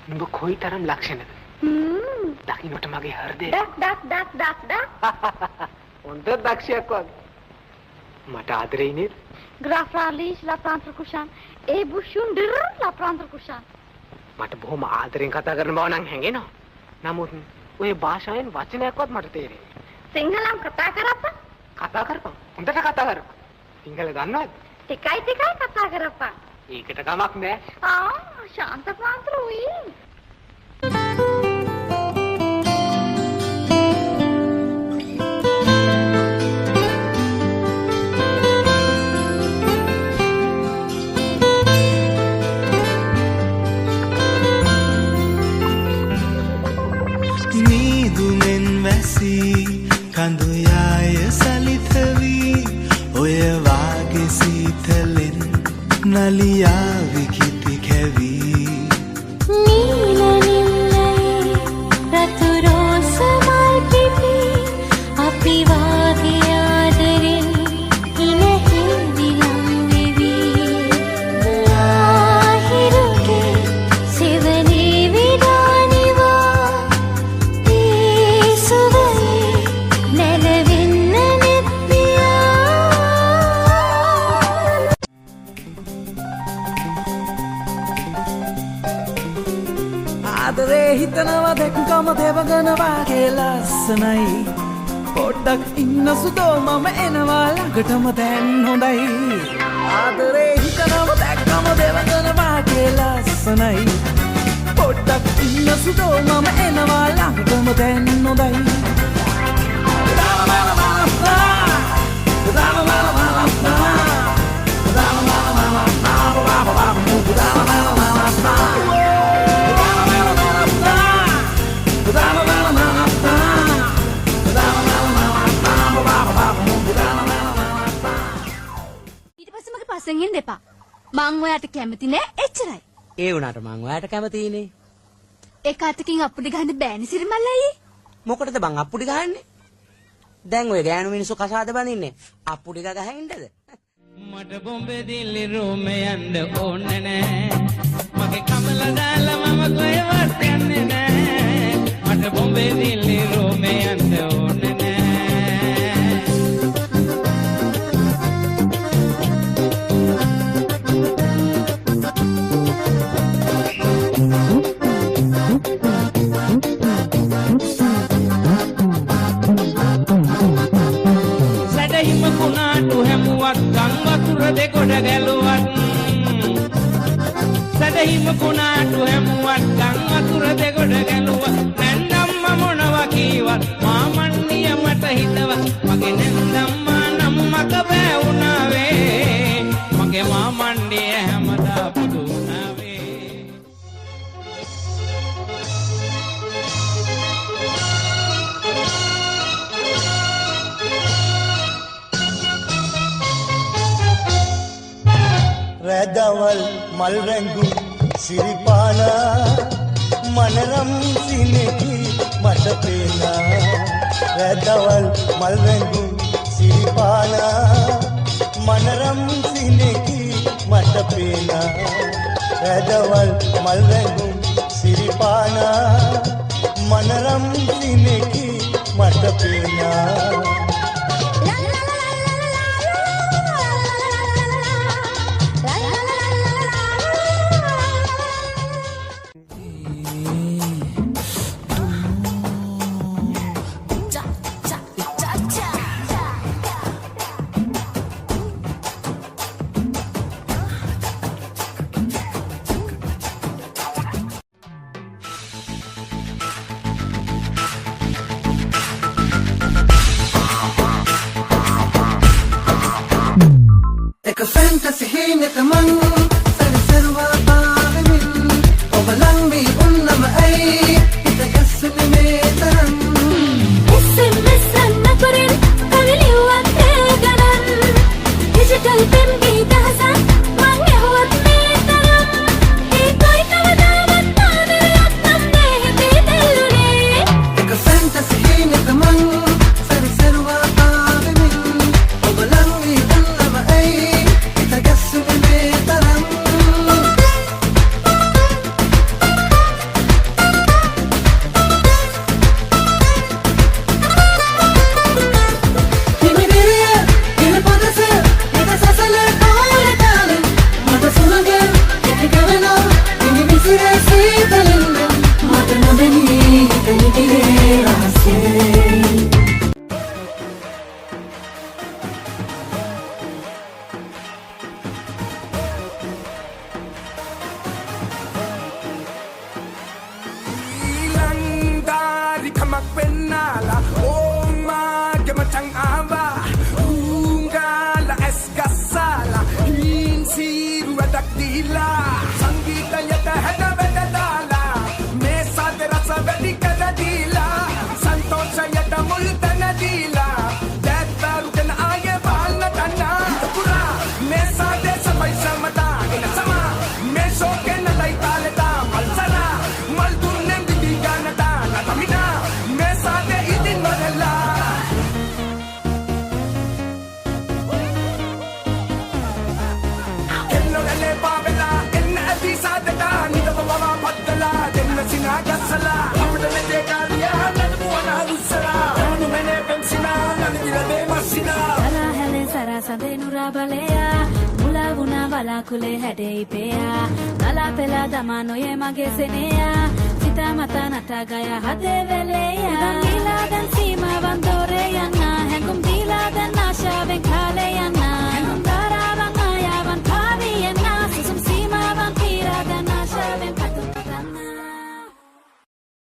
නුඹ කොයිතරම් ලක්ෂණද? දකින්නට මගේ හෘදය ඩක්. හොඳ දක්ෂයක් වගේ. මට ආදරේ නේද? Grafralis la prantrakushan. E bushundir la prantrakushan. මට බොහොම ආදරෙන් කතා කරන බව නම් හැඟෙනවා. නමුත් ඔය භාෂාවෙන් වචනයක්වත් මට තේරෙන්නේ නැහැ. සිංහලම් කතා කරපන්. කතා කරපන්. හොඳට කතා කරපන්. සිංහල දන්නවද? ටිකයි කතා කරපන්. ඒකට කමක් නෑ. ශාන්ත පාන්තරුයි. නීදුමෙන් වැසී කඳු යාය සලිත වී ඔය වාගේ සීතලෙන් නලියා විකිති කැවී නීල නිල්ලයි රතු රෝස මල් පිපි අපි වාගේ ආදරෙන් ඉලහි විලම් වෙවි ආහිරුගේ සෙවනේ විඩානිවා ඒ සුවයේ නැලවෙන්න නෙත්තියා ආදරේ හිතනවා දැක්කම දෙවගනවා ලස්සනයි පොඩ්ඩක් ඉන්න සුදෝ මම එනවා ළඟටම දැන් හොඳයි ආදරේ හිතනවා දැක්කම දෙවගනවා ලස්සනයි පොඩ්ඩක් ඉන්න සුදෝ මම එනවා ළඟටම දැන් හොඳයි ඊට පස්සේ මගේ පස්සෙන් එන්න එපා. මං ඔයාට කැමති නෑ එච්චරයි. ඒ වුණාට මං ඔයාට කැමතිනේ. ඒක අතකින් අප්පුඩි ගහන්න බෑනේ සිරිමල්ලයි. මොකටද බං අප්පුඩි ගහන්නේ? දැන් ඔය ගෑනු මිනිස්සු කසාද බඳින්නේ අප්පුඩි ගහින්නද? මට බොම්බේ දිල්ලි රූම යන්න ඕනේ නෑ. මගේ කමල දාලා මම කොහෙවත් යන්නේ නෑ. මට බොම්බේ දිල්ලි රූම යන්න ඕනේ නෑ. සැඩහිම කුණාටු හැමුවත් ගං වතුර දෙකොඩ ගැලුවත් සැඩහිම කුණාටු හැමුවත් ගං වතුර දෙකොඩ ගැලුවත් නැන්දම්ම මොනවා කීවත් මාමන්නිය මට හිතවත් මගේ නැන්දම්මා නම් මක බෑ වුණාවේ මගේ මාමන්නිය හැමදා පුදු වුණාවේ රැදවල් මල් රැඟු සිරිපානා මනරම් සිනෙහි මට පේනා රැදවල් මල් රැඟු සිරිපානා මනරම් සිනෙහි මට පේනා රැදවල් මල් රැඟු සිරිපානා මනරම් සිනෙහි මට පේනා සීතලෙන්න මට නොදෙනී හිතලිතියේ රහසේ Kamak penala Oma Gamatang ava Ungala esgasala Hinsiru adak dila Sangita yata hada vedadala Mesa de rasa vedikada dila Santosha yata multana dila Devaru kana aye valna tana Pura Mesa de sabay samata Ina sama Meso kena day taleta Malsara Maldunem didiganata Natamina Mesade idin madala Enno nale pavela enna adisa data nida baba padala denna sinaga sala apda nete kariya nadbuana rusala anu mene pensina nadila de masina sara hele sara sade nurabaleya mula guna wala kule hade ipeya nala pela damano ye mage seneya sita mata nata gaya hade veleya nila dan sima